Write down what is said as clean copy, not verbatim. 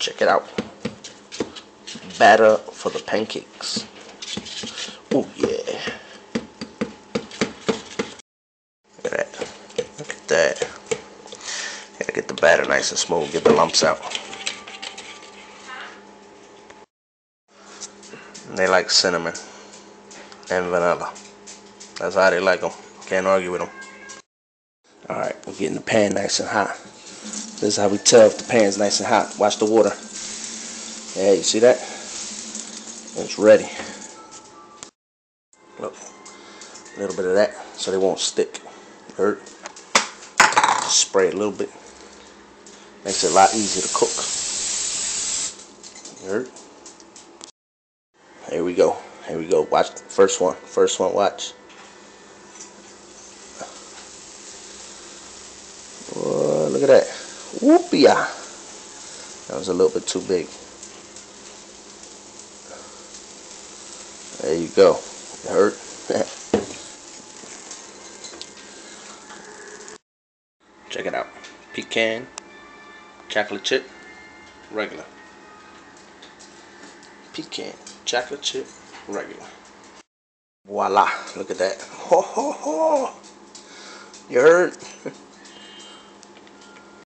Check it out. Batter for the pancakes. Oh yeah. Look at that. Look at that. Gotta get the batter nice and smooth. Get the lumps out. And they like cinnamon and vanilla. That's how they like them. Can't argue with them. Alright, we're getting the pan nice and hot. This is how we tell if the pan's nice and hot. Watch the water. Yeah, you see that? It's ready. Look, a little bit of that so they won't stick. Heard? Just spray it a little bit. Makes it a lot easier to cook. Heard? Here we go. Here we go. Watch the first one. First one, watch. Oh, look at that. Whoopia. That was a little bit too big. There you go. It hurt. Check it out. Pecan, chocolate chip, regular. Pecan, chocolate chip, regular. Voila. Look at that. Ho ho ho. You heard?